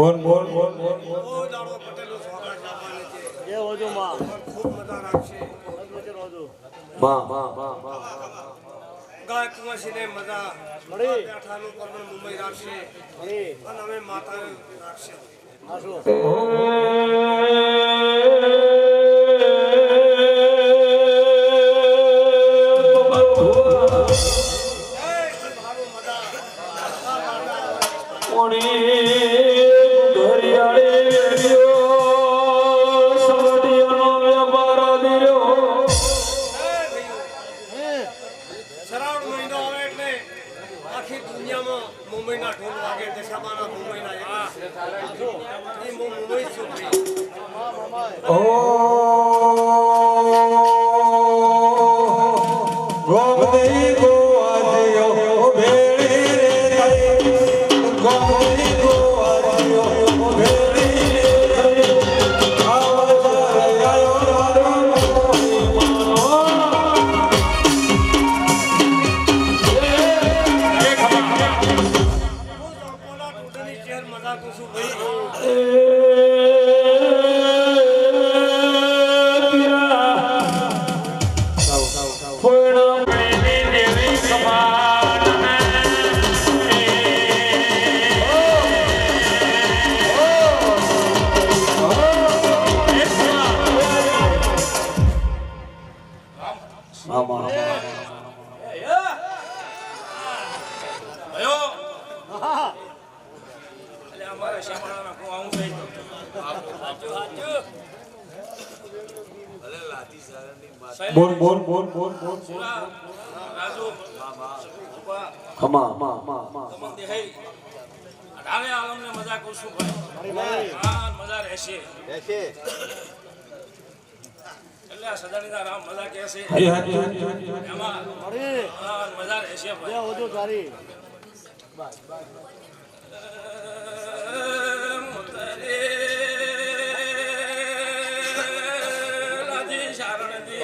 બોલ બોલ બોલ બોલ ઓ દાડો પટેલો સોગા સામાને છે જે હોજો માં ખૂબ મજા રાખશે માં માં માં માં ગાય કુંવસીને મજા મળી બેઠાનું પરમણ મુંબઈ રાખશે મળી અને અમે માતા રાખશે આશો શ્રાવણ મહિનો આવે એટલે આખી દુનિયામાં મુંબઈના ઢોલ વાગે દશામાના મુંબઈના એ મુંબઈ છોકરી ઓ ગોમતી ગોવાજીઓ ભેળી રે ગોમતી ગોવાજીઓ ભેળી રે આવસર આયો મારો હું સંપૂર્ણ ઢોલની ચેર મજા કરું છું ભાઈ બોલ બોલ બોલ બોલ બોલ રાજુ ખમા મા મા મા તમને હે અઢારે આલમને મજા કરશું ભાઈ હા મજા રહેશે એટલે આ સદાનીના રામ મજા કહે છે હાજી હાજી હાજી એમાં મળી હા મજા રહેશે જે ભાઈ હોજો તારી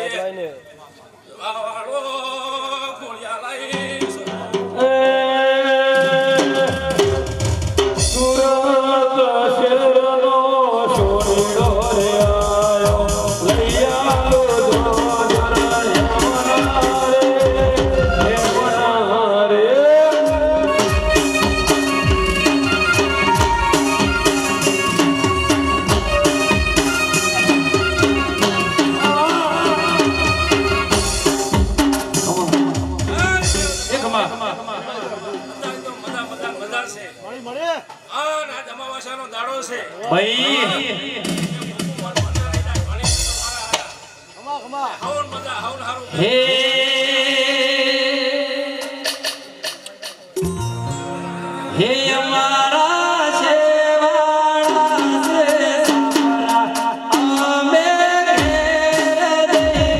બાપલાઈને મળી મળી ખમા ખમા હે અમારા શેવાળા રે સારા અમે ઘેર જઈએ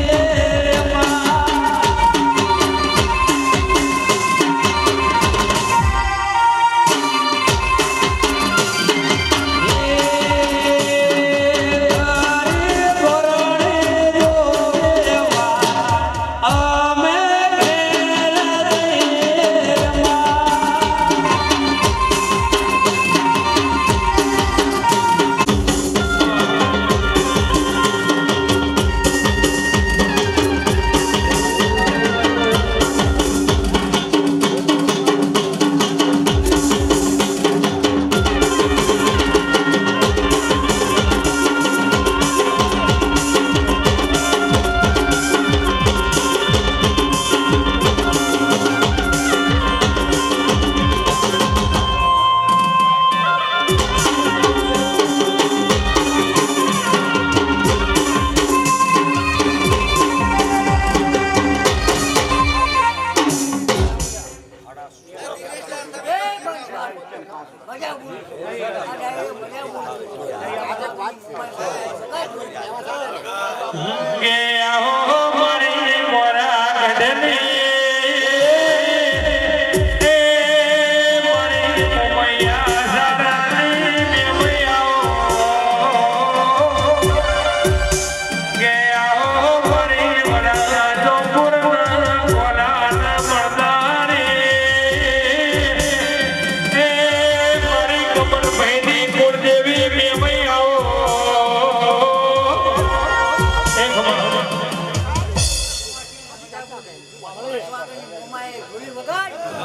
કમર ભાઈની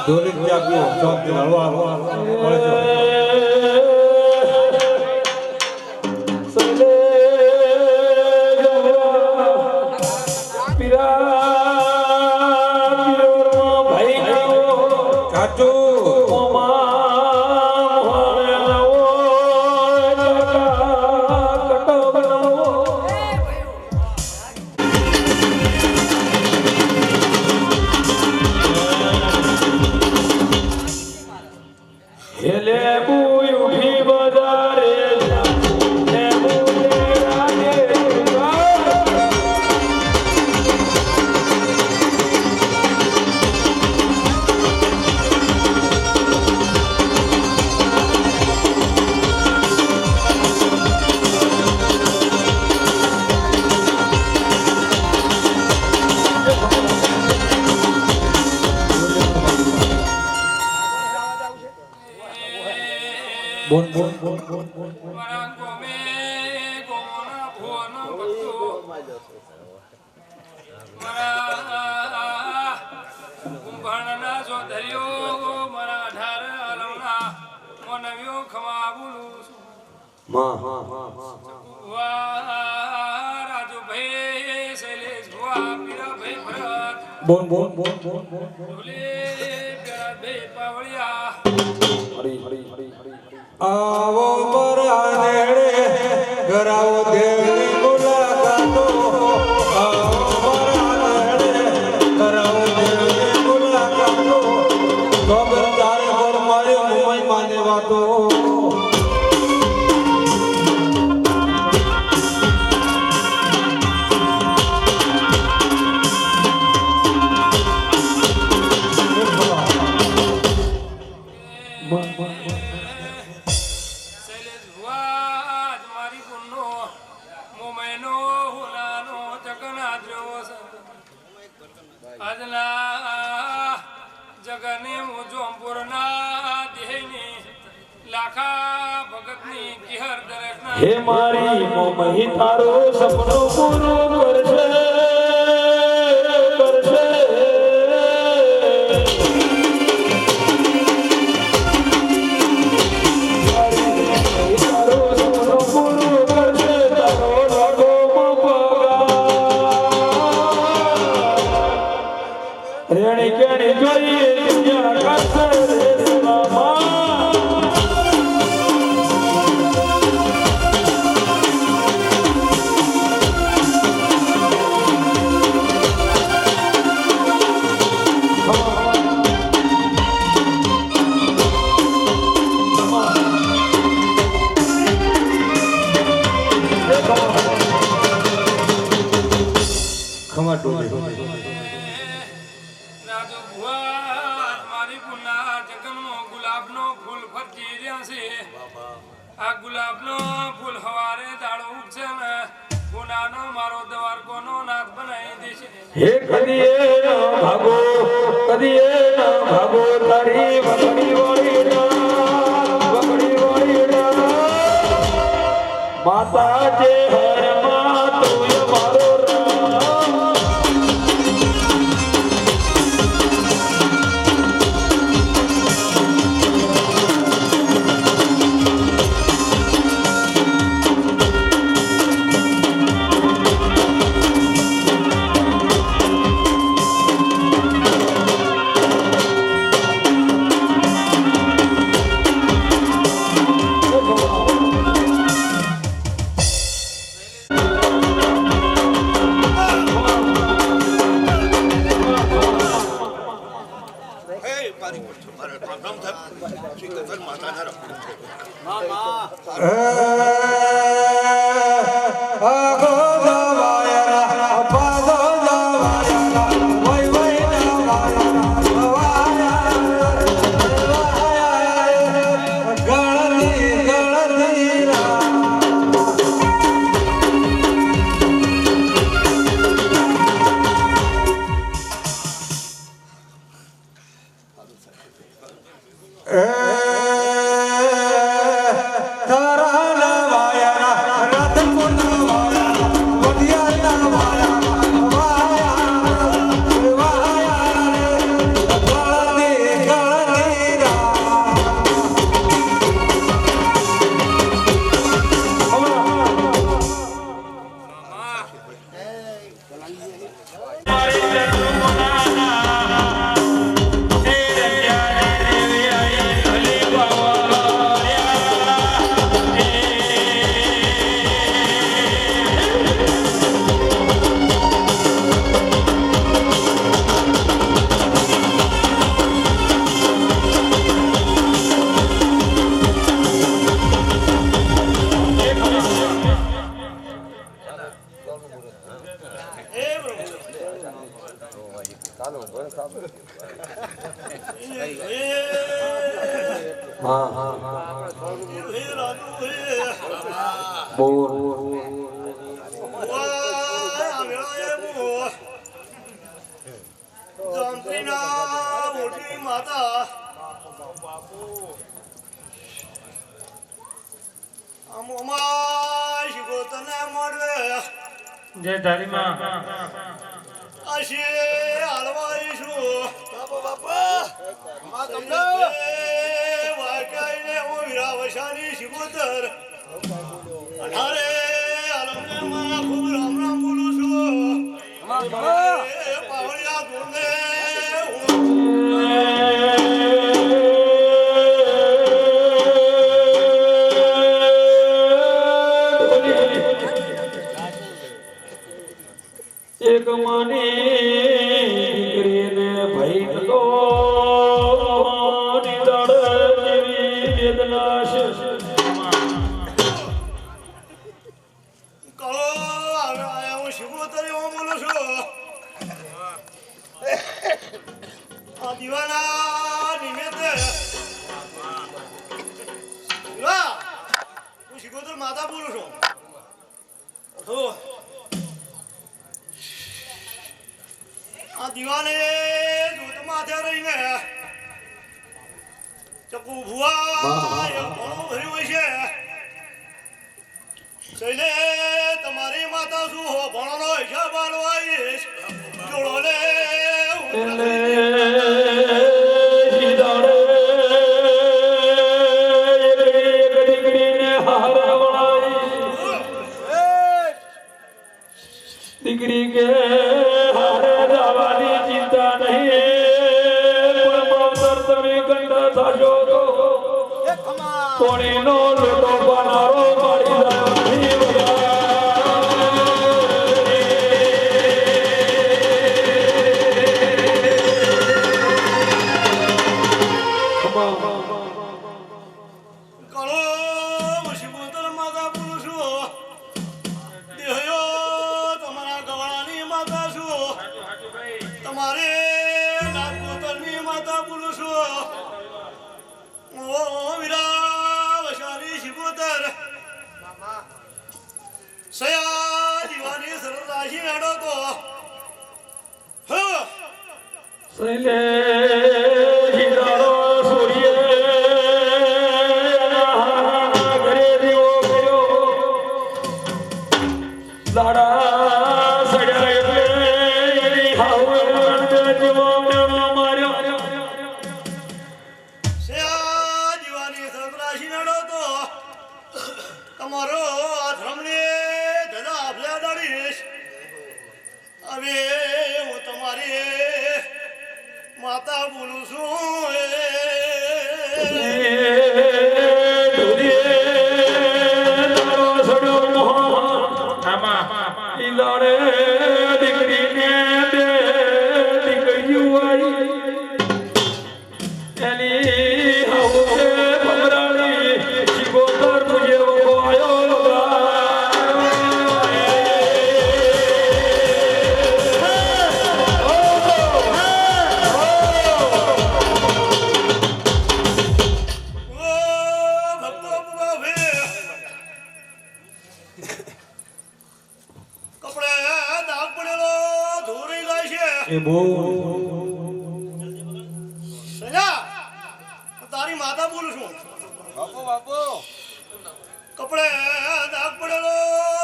દોરી ત્યાગ્યો ચોક હળવા હળવા મળે છે બોલ બોલ બોલ બોલ બોલ મારા ગોમે ગોમોના ભુવનો ભક્તો મારા કુંભાણના જો ધર્યો મારા 18 આલમના મોનવ્યો ખમા બોલું છું માં વાહ રાજુભાઈ શૈલેષ ભુવા પીરાભાઈ ભરત બોલ બોલ બોલ બોલ બોલ ઢોલે પેરાભાઈ પાવળિયા હરી હરી હરી હરી આવો મરાનેડે કરાવો દેવની મુલાકાતો આવો મરાનેડે કરાવો દેવની મુલાકાતો ખબર તારે પર મારે મુંબઈ માને વાતો શૈલેષ ભુવા મારી પુનનો મોમેનો હુલાનો જગનાદ્ર્યો આજના જગને મુજોમપુરના દેહની લાખા ભગતની કિહર દરેકના હે મારી મોમહી તારો સપનો પૂરો કરશે કરશે તારો સપનો પૂરો કરશે તારો લાગો રેણી કેણી જોઈએ દુનિયા કરશે રે સલામા ખમા ટોલી રાજુ ભુવા મારી પુના જગનમાં ગુલાબનો ફૂલ ફરતી રહ્યા છે આ ગુલાબનો ફૂલ હવારે દાડો ઉગશે ને પુનાનો મારો દ્વારકોનો નાથ બનાવી દેશે હે કદીએ ના ભાગો તારી વગડી વળી માતા જે હર માં તું મારો રામ હા હા હા બોલ માતા અમાર શિકો તને મળે જય ધારી માં આશી હાલવાઈશું બાપા માં તમને વાકાઈને હું વિરાવશાની શિકોતર અઢારે આલમને માં ખૂબ રામ રામ બોલું છું પાવડિયા ધૂળને એક માની ને ભાઈ તો નિદળ જેવી વેદના છે કળો આવ્યા હું શિકોતર હું બોલું છું આ દીવાના નિમિત્તે હું શિકોતર માતા બોલું છું આ દીવાને દૂત માથે રહીને ચકુ ભુવા એમ ઘણું ભર્યું છે સૈલે તમારી માતા શું હો ભણનો હિસાબ આલવાઈશ જોડો લે દીકરી કે હારે જવાની ચિંતા નહીં પણ માવતર તમે ગંડા થશો તો કોણીનો લોટો બનારો મારી જાય નહીં કળો શિકોતર માતા બોલું છું દેહયો તમારા ગવાળાની માતા છું તમારે નાગકોતરની માતા બોલું છું ઓ વીરા વશાલી શિકોતર સયા દીવાની સરદાશી હેડો તો સૈલે હિરારો સૂર્ય ઘરે દીવો કર્યો લાડા સડ્યા એટલે એની હાવે જીવો મેળો માર્યો સયા દીવાની સરદાશી હેડો તો તમારો આ ધર્મને ધજા આપल्या દાડીશ હવે હું તમારી માતા બોલું છું દીકરીને બે દીકરીઓ આવી એની હાઉસે ભમરાળી શિકોતર મુજે આવ્યો કપડે દાગ પડેલો ધોરી જાય છે એ બહુ સજા તારી માતા બોલું છું કપડે દાગ પડેલો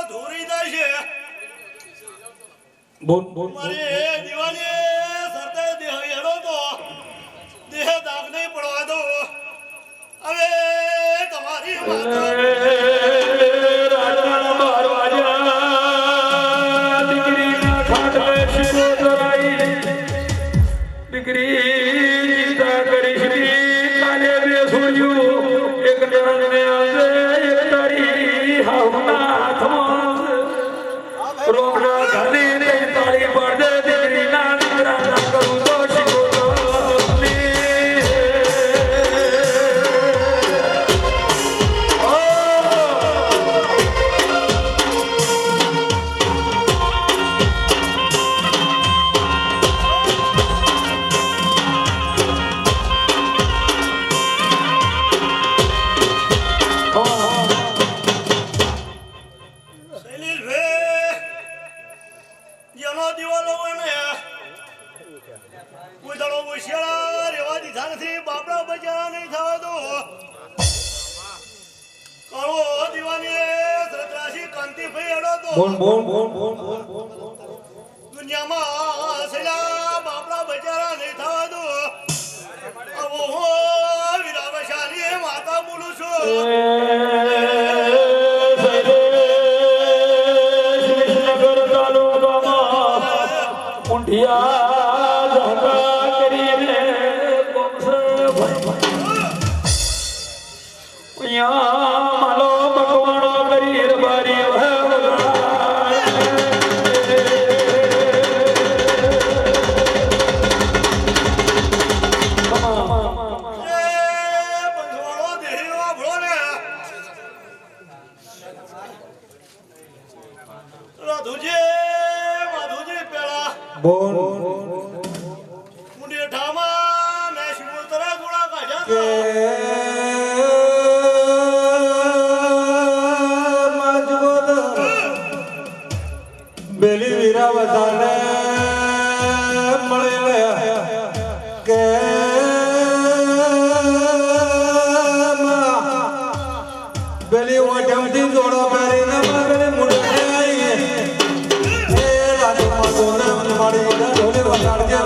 ધોરી જાય છે બોલ બોલ મારે દિવાળી સરતે દેહ હેડો તો દેહ દાગ નહીં પડવા દો હવે તમારી માતા રાજાના 12 વાગ્યા દીકરીના ખાટલે શિકોતર આવી દીકરી ચિંતા કરીશ કાલે બેસું એક જણને આજે એક તારી હાવના હાથમાં રોકડા ઘરની તાળી પડદે દીકરીના દીકરાના કરું તો ઘણો દિવાલો હોય ને કોઈ દાડો હોશિયાર રેવા દીધા નથી બાપડા બચારા નહીં થવા દો ઘણો દીવાની સત્રાસી કાંતિ ભાઈ હેડો તો દુનિયામાં સેલા બાપડા બચારા નહીં થવા દો આવો હો વિરાવશાલી માતા બોલું છું શ્રીનગર તાલુકામાં ઊંઢિયા ઝાકા કરીને અહીંયા માલો મકવાણો કરી રબારી બંધવાળો દેહી વાભળો ને માધુજી પેલા મુંડેઠામાં મેં શિવતરા ગોળા કાઢ્યા બેલી વીરા વધારે મળે કે બેલી ઓઢમથી જોડો પહેરીને મારે મુંડે એ રાજમાં જોને મારી ઢોલે વગાડજે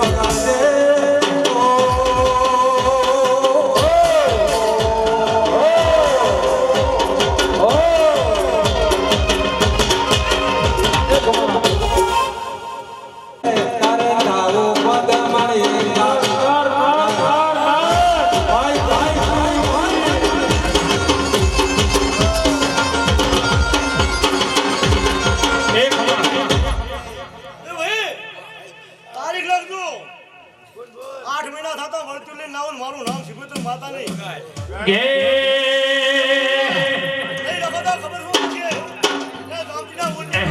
તારીખ લખજો 8 મહિના થતા વળતું લઈને લાવો મારું નામ શિવતર માતા નહીં નહીં લખો તો ખબર શું છે એ ગામજીના બોલજો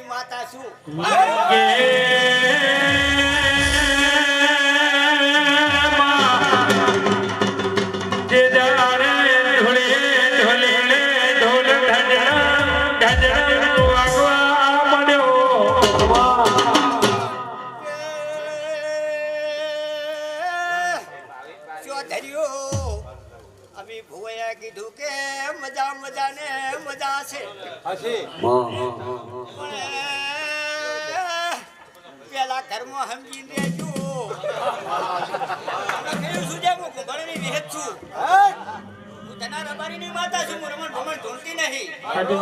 માતા શું અમી ભુવૈયા કીધું કે મજા મજા ને મજા છે પેલા ઘરમાં સમજી લેજો શું છે હું કુંભળની વિહેત છું હું તના રબારીની માતા છું હું રમણ ભમણ ઢૂંઢતી નહીં કહેતી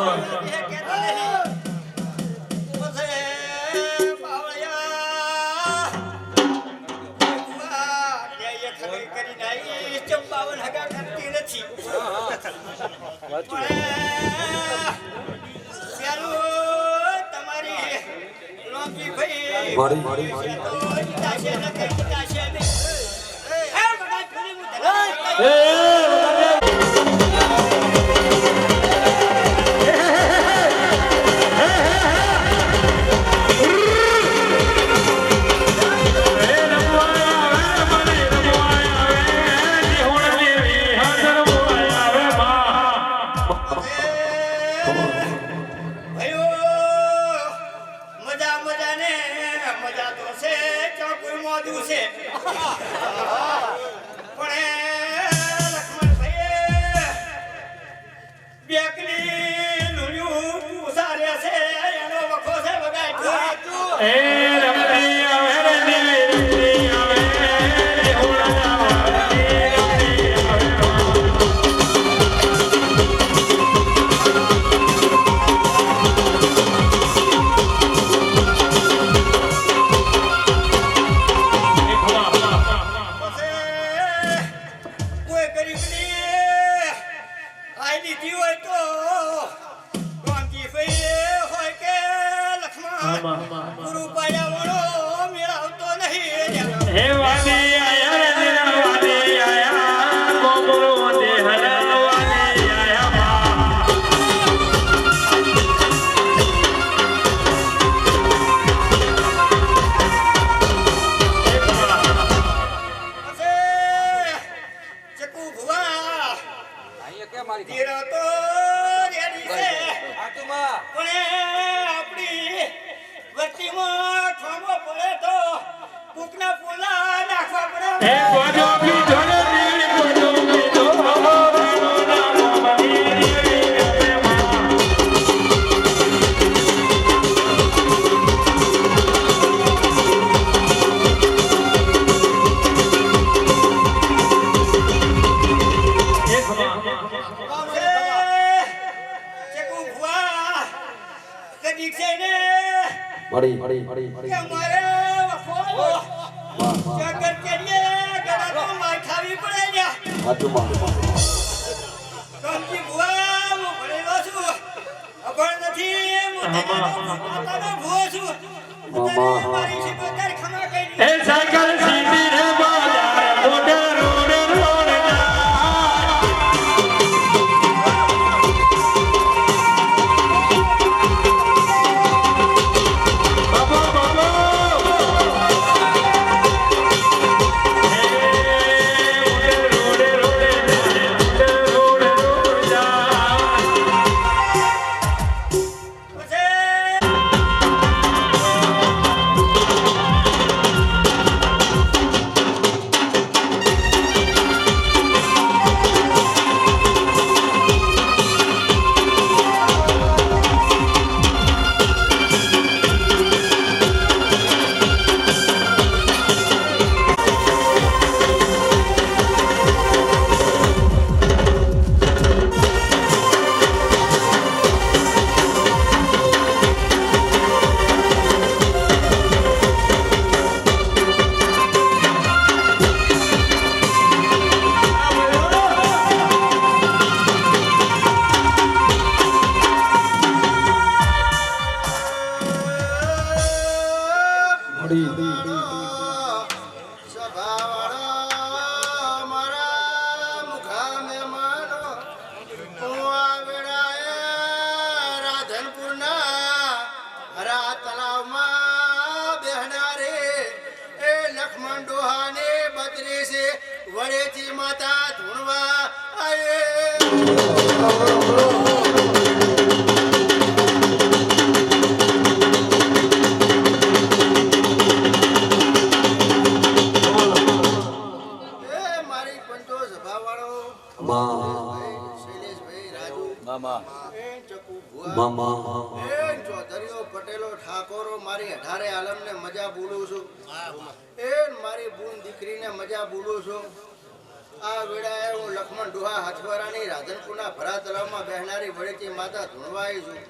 નહીં ચંપાવન હગા કરતી નથી તમારી રોકી ભાઈ મારી બેકરી લુલ્યું પૂસા રે છે એનો વખો છે વગાઈ એ રમતી આવે રે રમતી આવે હોળા રમતી આવે કોઈ ગરીબની આઈ દીધી હોય તો ગાંધી ભાઈ હોય કે લક્ષ્મણ ગુરુ પાયા વાળો મેળવતો નહીં હે વાદી આયા રે વાદી આયા ગોમરો દે હલા વાદી આયા ચકુ ભુવા તેરા તો રેડી છે પણ આપણી વસ્તીમાં ઠોમો પડે તો કુકના પુલા નાખવા પડે હે ગોજો પીધો ને દીડી ગોજો પીધો રાણો નામ મની ચકુ ભુવા કદી છે ને કે મારે વખો જગત કરીએ ગળા તો માર ખાવી પડે ને કંકી ભુવા હું ભણેલો છું અભણ નથી હું પોતાનો ભુવો છું મારી શિકોતર ખમા કરી હે સાયકલ સીધી રે બાજાર મોઢે રોડ રોડ બાબા બાબા હે રોડ રોડ રોડ જા વડેથી માતા ધૂણવા આયે મારી પંચો સભા વાળો શૈલેષભાઈ રાજુ ચકુ ભુવા ચૌધરીઓ પટેલો ઠાકોરો મારી 18 આલમને મજા બોલું છું મારી બૂન દીકરીને મજા બોલું છું આ વેળાએ હું લક્ષ્મણ ડોહા હાથવારાની રાધનપુરના ભરા તળાવમાં બેહનારી વડેથી માતા ધૂણવાઈ છું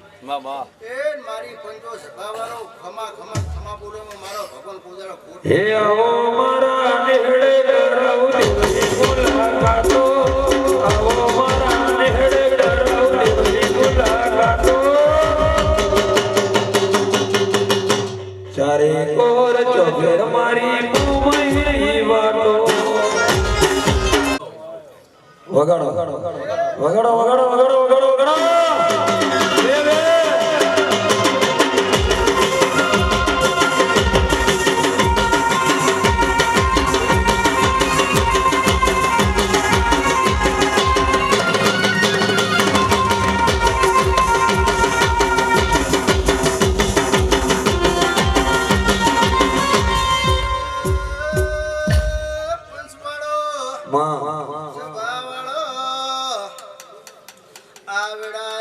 મારી પંચો સભાવાળો ખમા ખમા ખમા બોલો મારો ભગવાન પૂજારો ખોટ હે આવો મારા નેહડે ડરાવતી મુલાકાતો આવો મારા નેહડે ડરાવતી મુલાકાતો ચારે કોર ચોફેર મારી મુંબઈ વાતો વગાડો વગાડો વગાડો વગાડો વગાડો વગાડો રે રે સભાવાળો આ વેળા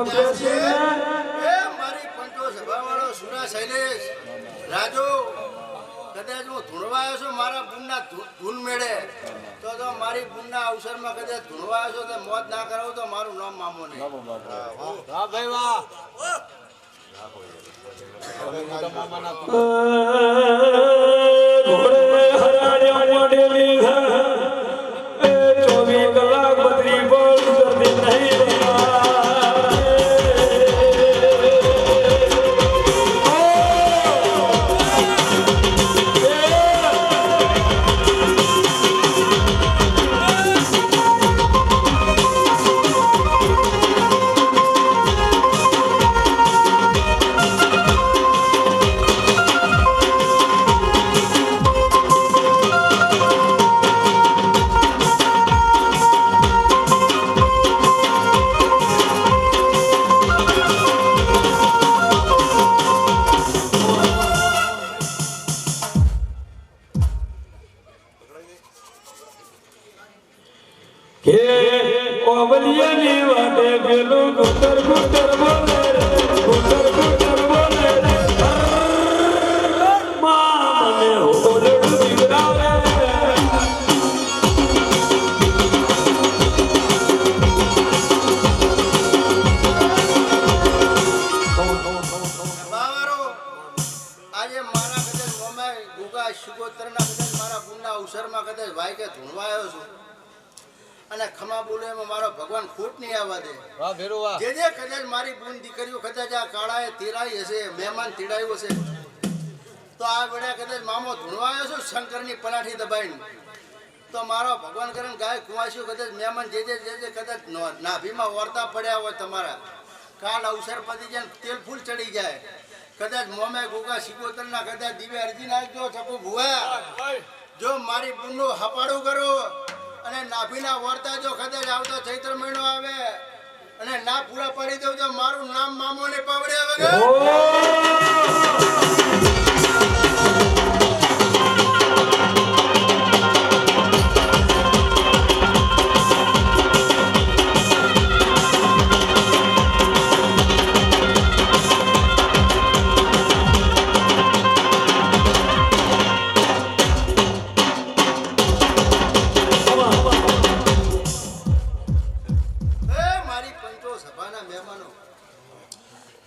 બેસી ને એ મારી પંચો સભાવાળો સુરા શૈલેષ રાજુ કદાચ હું ધૂણવાયો છું મારા બુનના ધૂન મેળે તો મારી બુનના અવસરમાં કદાચ ધૂણવાયો છું તો મોત ના કરાવું તો મારું નામ મામો નહીં વાહ ભાઈ વાહ ઘોડે હરાડ્યા મોઢેલી ઘર 24 કલાક બદરી બોલ કરતી નહીં કે ઓબલિયાની વાટે પેલું ગુટર ગુટર બોલે રે ગુટર ગુટર બોલે રે માને ઓરડું દીવડાવે બાવારો આજે મારા કદાચ મોમાય ગુગા શુગોત્તરના કદાચ મારા બુનના અવસરમાં કદાચ ભાઈ કે ધૂણવાયો છું અને ખમા બોલે એમાં મારો ભગવાન ખોટ નહીં આવવા દે વાહ ભેરુ વાહ જે કદાચ મારી બુન દીકરીઓ કદાચ આ કાળાએ તેરાઈ હશે મહેમાન તેડાયું હશે તો આ વેળા કદાચ મામો ધૂણવાયો છું શંકરની પલાઠી દબાઈને તો મારો ભગવાન કરે ગાય કુવાસ્યું કદાચ મહેમાન જે કદાચ નાભીમાં વર્તા પડ્યા હોય તમારા કાલ અવસર પતી જાય તેલ ફૂલ ચડી જાય કદાચ મોમે ગોગા સિકોતરના કદાચ દીવે અરજી નાખજો ચકુ ભુવા જો મારી બુનનું હપાડું કરો અને નાભીના વર્તા જો કદાચ આવતો ચૈત્ર મહિનો આવે અને ના પૂરા પાડી દઉં તો મારું નામ મામો ને પાવડે વગર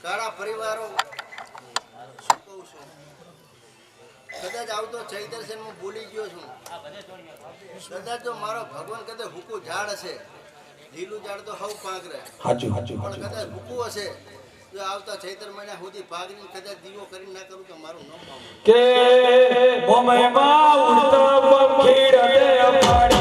કાળા પરિવારો શું કહું છું કદાચ આવતો ચૈતર છે હું ભૂલી ગયો છું કદાચ જો મારો ભગવાન કદાચ હુકું ઝાડ હશે લીલું ઝાડ તો હવ પાક રહે પણ કદાચ હુકું હશે જો આવતા ચૈતર મહિના સુધી પાકને કદાચ દીવો કરી ના કરું તો મારું ન પામું કે મોમયમાં ઉડતા પંખી રડે અપાડી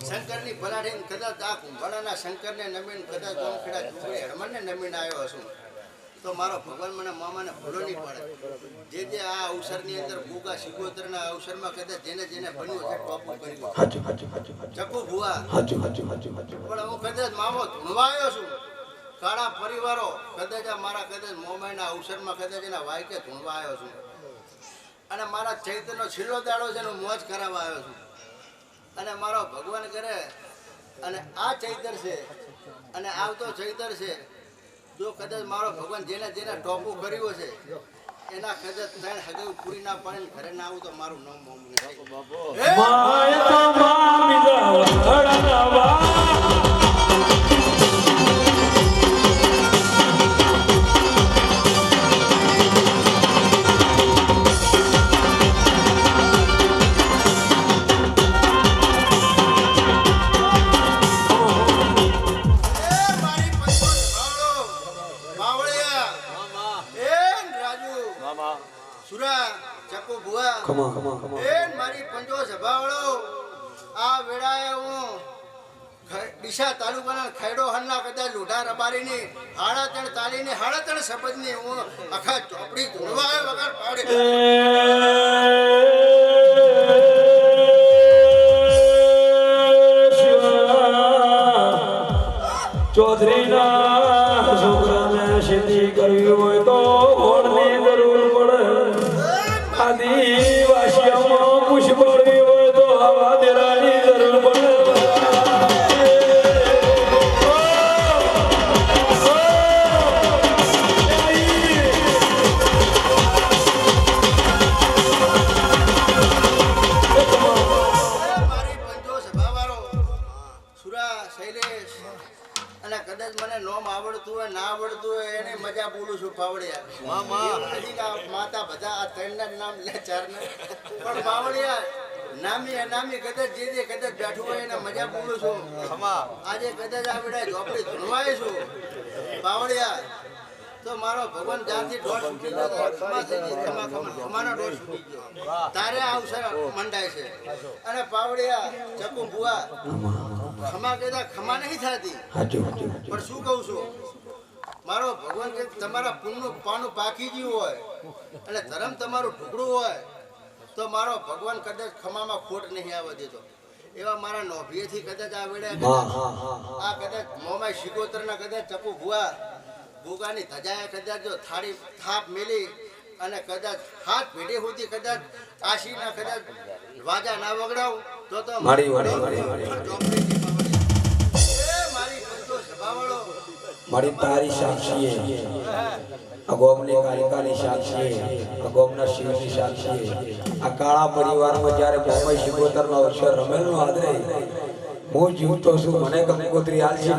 શંકરની ભલાડીને કદાચ આ કુંભાણાના શંકરને નમીન કદાચ ગોમખેડા ઝૂંપડી હરમનને નમીન આવ્યો છું તો મારો ભગવાન મને મામાને ભૂલો નહીં પડે જે આ અવસરની અંદર ભૂગા સિગોતરના અવસરમાં કદાચ જેને જેને બન્યું છે ટોપું કર્યું ચકુ ભુવા પણ હું કદાચ મામો ધૂણવાયો છું કાળા પરિવારો કદાચ આ મારા કદાચ મોમાઈના અવસરમાં કદાચ એના વાયકે ધૂણવાયો છું અને મારા ચૈતરનો છેલ્લો દાડો છે હું મોજ કરાવવા આવ્યો છું અને મારો ભગવાન કરે અને આ ચૈતર છે અને આવતો ચૈતર છે જો કદાચ મારો ભગવાન જેને જેને ટોપું કર્યું છે એના કદાચ ત્રણ હગવું પૂરી ના પાડીને ઘરે ના આવું તો મારું નામ મોમું માય તો મામી દળવા સુરા ચકુ ભુવા એ મારી પંજો સભાવાળો આ વેળાએ હું ડીસા તાલુકાના ખૈડો હન્ના કદાચ લોઢા રબારીની હાડા ત્રણ તાલીની હાડા ત્રણ શબ્દની હું આખા ચોપડી ધૂળવા વગર પાડે ચૌધરીના છોકરાને ખેતી કરવી હોય તો ઘોડની જરૂર પડે આદિવાસીઓમાં પૂછ પડવી હોય તો આવા દેરાની જરૂર પડે મને નોમ આવડતું હોય ના આવડતું હોય એને મજા બોલું છું પાવડિયા માતા બધા આ ત્રણના નામ લે ચારના પણ પાવડિયા નામી અનામી કદાચ જે કદાચ બેઠું હોય એને મજા બોલું છું આજે કદાચ આ બેડા ઝોપડી ધૂણવાય છું પાવડિયા તો મારો ભગવાન જાનથી દોઢ છૂટી ગયો ખમા થઈ ગઈ ખમાનો દોઢ છૂટી ગયો તારે આ અવસર મંડાય છે અને પાવડિયા ચકુ ભુવા ખમા કહેતા ખમા નહીં થતી પણ શું કહું છું મારો ભગવાન કે તમારા પુણ્યનું પાનું પાકી ગયું હોય અને ધર્મ તમારું ઢુકડું હોય તો મારો ભગવાન કદાચ ખમામાં ખોટ નહીં આવવા દેતો એવા મારા નોભીએથી કદાચ આ વેળે આ કદાચ મોમાય શિકોતરના કદાચ ચકુ ભુવા ભૂગાની ધજાએ કદાચ જો થાળી થાપ મેલી અને કદાચ હાથ ભેડી સુધી કદાચ આશીના કદાચ વાજા ના વગડાવ તો મારી મારી તારી સાક્ષીએ અગોમની કાલિકાની સાક્ષીએ અગોમના શિવની સાક્ષીએ આ કાળા પરિવારમાં જ્યારે મોમાઈ શિકોતરનો અવસર રમેલનો આદરે હું જીવતો છું મને કંકોત્રી આલશે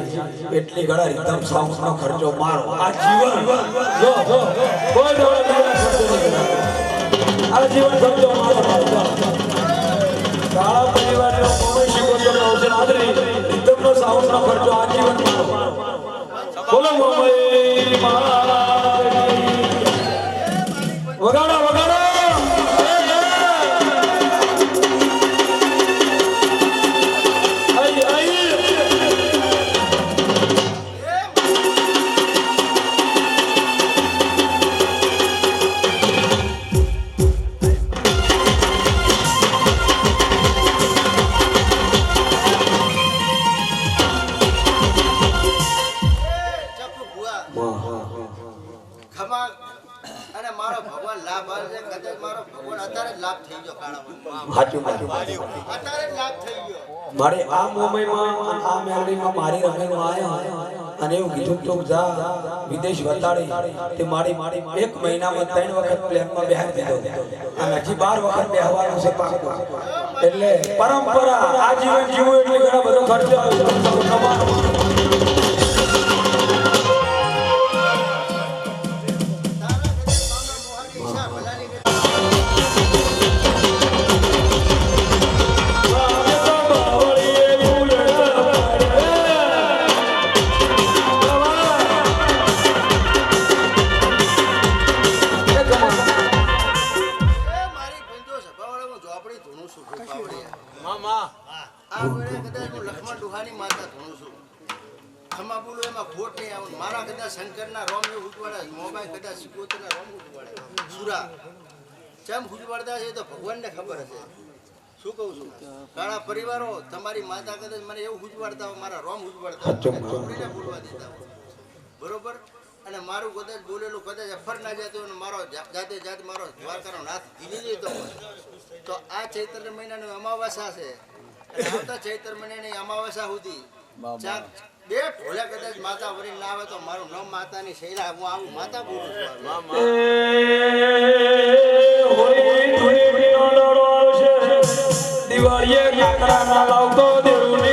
એટલી ઘણા રીતમ સાઉન્ડનો ખર્ચો મારો આ જીવન જો કોઈ આ જીવન ખર્ચો મારો કાળા પરિવારનો મોમાઈ શિકોતરનો અવસર આદરે રીતમનો સાઉન્ડનો ખર્ચો આ જીવન મારો બોલો મોમાઈ મારા વગાડો વગાડો મારે આ મુંબઈમાં આ મેલડીમાં મારી રમેલમાં આવ્યા અને એવું કીધું તો જા વિદેશ વતાડી તે મારી એક મહિનામાં 3 વખત પ્લેનમાં બેહાડી દીધો અને હજી 12 વખત બેહવાનું છે પાકું એટલે પરંપરા આ જીવન જીવું એટલે ઘણા બધો ખર્ચો કમાવાનો શંકરના રોમ ને ઉજવાડા મોબાઈલ કદાચ સિકોતરના રોમ ઉજવાડા સુરા ચમ ઉજવાડતા છે તો ભગવાનને ખબર હશે શું કહું છું કાળા પરિવારો તમારી માતા કદાચ મને એવું ઉજવાડતા હોય મારા રોમ ઉજવાડતા છોકરીને બોલવા દેતા હોય બરોબર અને મારું કદાચ બોલેલું કદાચ અફર ના જતો હોય મારો જાતે મારો દ્વારકાનો નાથ ધીરી જતો હોય તો આ ચૈત્ર મહિનાની અમાવાસા છે અને આવતા ચૈત્ર મહિનાની અમાવાસા સુધી બે ઢોલા કદાચ માતા વરી ના આવે તો મારું નામ માતાની શૈલા હું આવું માતા બોલું છું દિવાળીએ કાકડા ના લાવતો દેવની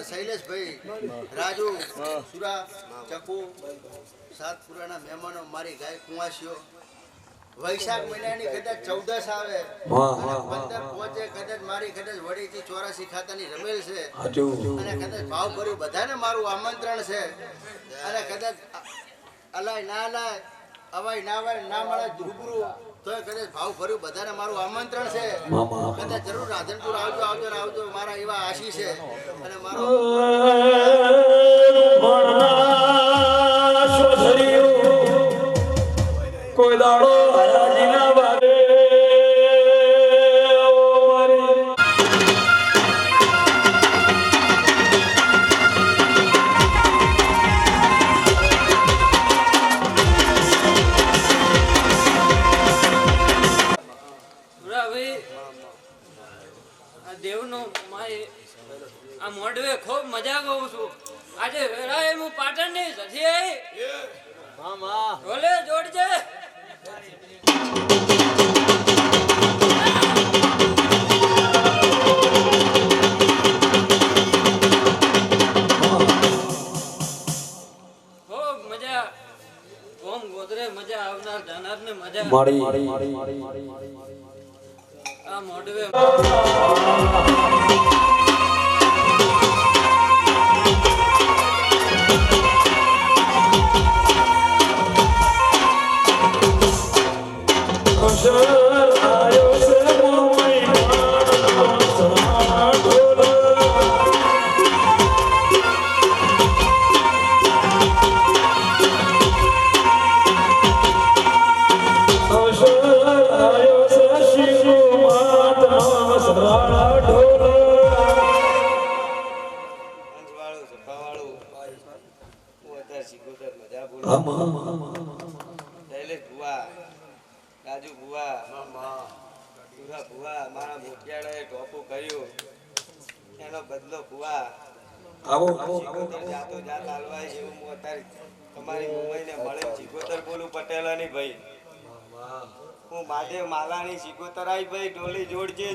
શૈલેષભાઈ સુરા ચકુ સાતપુરાના મહેમાનો મારી ગાય કુંવાસીઓ વૈશાખ મહિનાની કદાચ 14 આવે અને 15 પહોંચે કદાચ મારી કદાચ વડીથી 84 ખાતાની રમેલ છે અને કદાચ ભાવ ભર્યું બધાને મારું આમંત્રણ છે અને કદાચ અલાય ના અલાય અવાય ના અવાય ના મળે રૂબરૂ તોય કદાચ ભાવ ભર્યું બધાને મારું આમંત્રણ છે કદાચ જરૂર રાધનપુર આવજો આવજો ને આવજો મારા એવા આશી છે અને મારો કોઈ દાડો હરાજીના બારે દેવનો માય આ મોડવે ખૂબ મજા કહું છું આજે વેળાએ હું પાટણની સધી ઢોલે જોડજે ખૂબ મજા ઓમ ગોદરે મજા આવનાર જાનારને મજા આ મોડવે રાજુ ભુવા ભુવા મારા મોટિયાળાએ ટોપું કર્યું એનો બદલો ભુવા જાતો જાત હાલવાય છે હું અત્યારે તમારી મુંબઈને મળે ચિકોતર બોલું પટેલાની ભાઈ હું મહાદેવ માલાની ચિકોતર આવી ભાઈ ડોલી જોડજે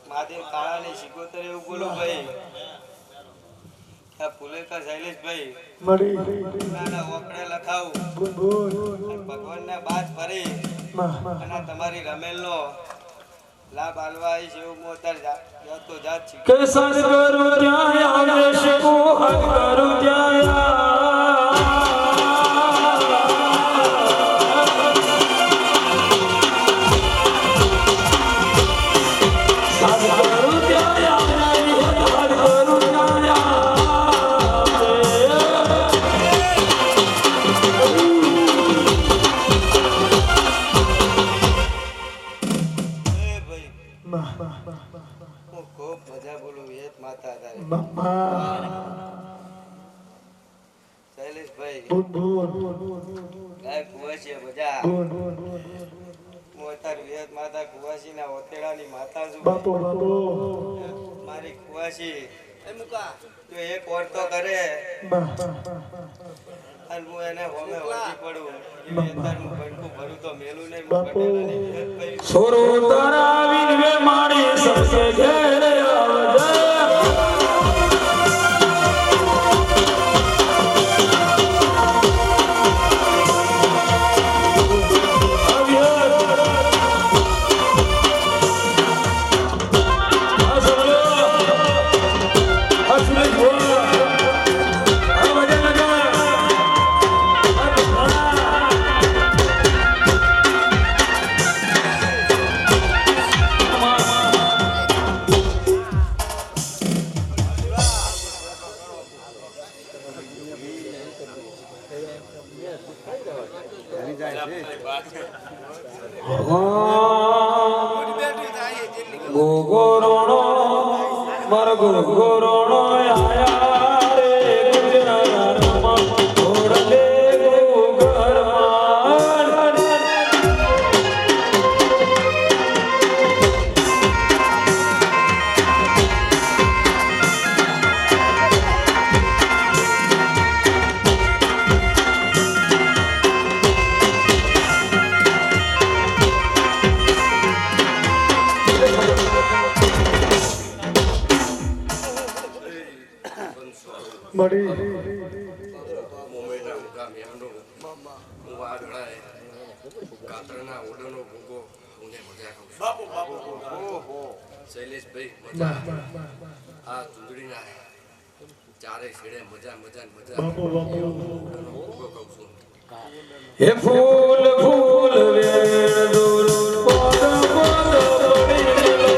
મહાદેવ કાળા ને શિકોતર એવું બોલું ભાઈ ફુલેકા શૈલેષભાઈ નાના ઓકડે લખાવું ભગવાન ના બાદ ફરી અને તમારી રમેલ નો લાભ આલવા આવી છે એવું મોતર જાતો જાત છે કે સદગુરુ ત્યાં આવે છે મોહન કરું ત્યાં ખૂબ મજા બોલું હેત માતા તારે શૈલેષભાઈ કુવાસી મજા હું અત્યારે વિહત માતા કુવાસી ના ઓતેડાની માતા છું મારી કુવાસી જો એક ઓરતો કરે અને હું એને હોમે વળગી પડું એવી અત્યારે હું ભડકું ભરું તો મેલું નહીં હું પટેલાની વિહત ભાઈ સોરો તરાવીન વે મારી સસે ઘેરે આવજે ગોગોરોણો મારો ગોગોરોણો આયા મુંબઈના મુકામ એમનો હું આ ગણાય કાતરના ઓડોનો ભૂગો હું મજા કરું છું. શૈલેષભાઈ મજા આ ચૂંદડીના ચારે છેડે મજા મજા મજા ઓડોનો ભૂગો કહું છું. હે ફૂલ ફૂલ વેણ દૂર પદ પદ પડી ગયેલો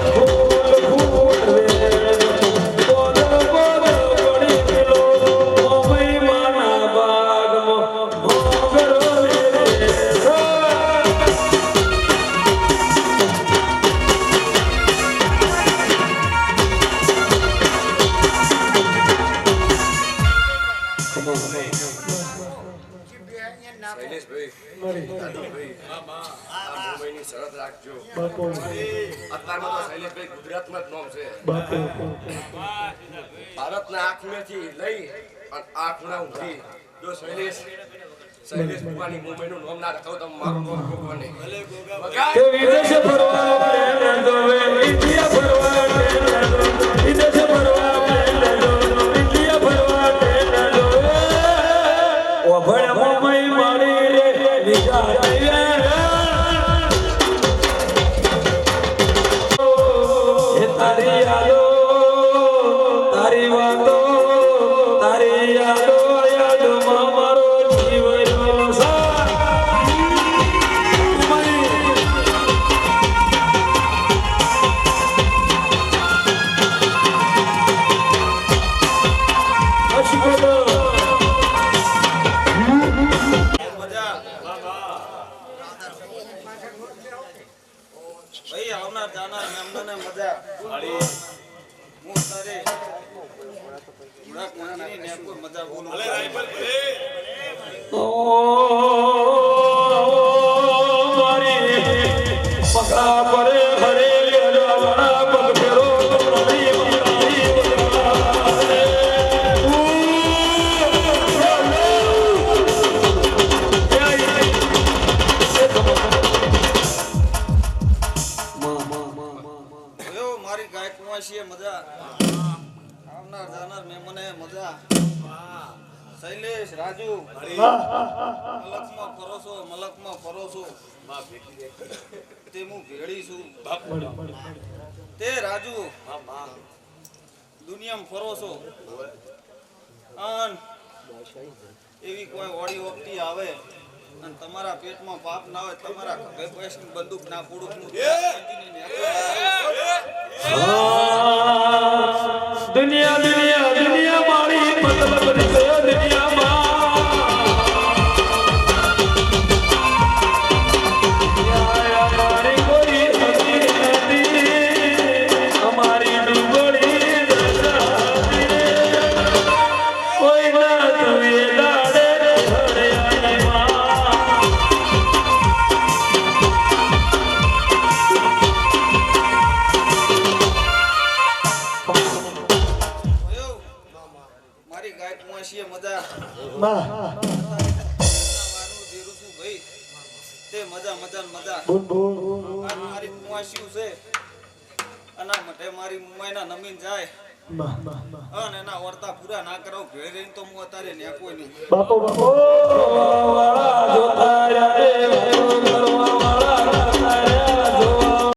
ફૂલ ફૂલ વેણ પદ પદ પડી ગયેલો મોમઈ માના બાગમાં મોગરો રે શૈલેષભાઈ દાદુભાઈ આ મુંબઈની શરત રાખજો. અત્યારમાં તો શૈલેષભાઈ ગુજરાતમાં જ નામ છે. ભારતના આંખમેથી લઈ અને આ ખૂણા સુધી જો શૈલેષ ભગવાનની મુંબઈનું નામ ના રખાવ તો મારું નામ ભગવાન કે વિદેશ ફરવા પ્લેન દોવે ઇન્ડિયા ફરવા પ્લેન દો વિદેશ ફરવા પ્લેન દો ઇન્ડિયા ફરવા પ્લેન દો ઓ ભણ મોમઈ મારી રે વિજા એ તારી યાદો તારી વાતો તારી યાદો યાદમાં મારો જીવ રહ્યો સા ભાઈ આવનાર જાનાર મહેમાનોને મજા હું તારે થોડાક મંદિરની ને કોઈ મજા બોલું મારી પગા પરે હરે લેવાના પગ ફેરો મારી ગાય કુંવાશીએ મજા આવનાર જાનાર મહેમાને મજા શૈલેષ રાજુ મલકમાં ફરો છો તે હું ભેળી છું તે રાજુ દુનિયામાં ફરો છો અને એવી કોઈ ઓડી ઓપટી આવે અને તમારા પેટમાં પાપ ના હોય તમારા ઘરે પૈસા બંદૂક ના પૂડું દુનિયા દુનિયા દુનિયા મારી મતલબ ગયો દુનિયામાં અમારી કોઈ હતી અમારી ડુંગળી કોઈ ના તુએ દાડે મારી ગાય કુંવાશીએ મજા તે મજા મજા મજા આ મારી કુંવાશીઓ છે આના માટે મારી મુંબઈના નમીન જાય અને એના વર્તા પૂરા ના કરો ભેળ રહીને તો હું અત્યારે ન્યા કોઈ નહીં બાપો બાપો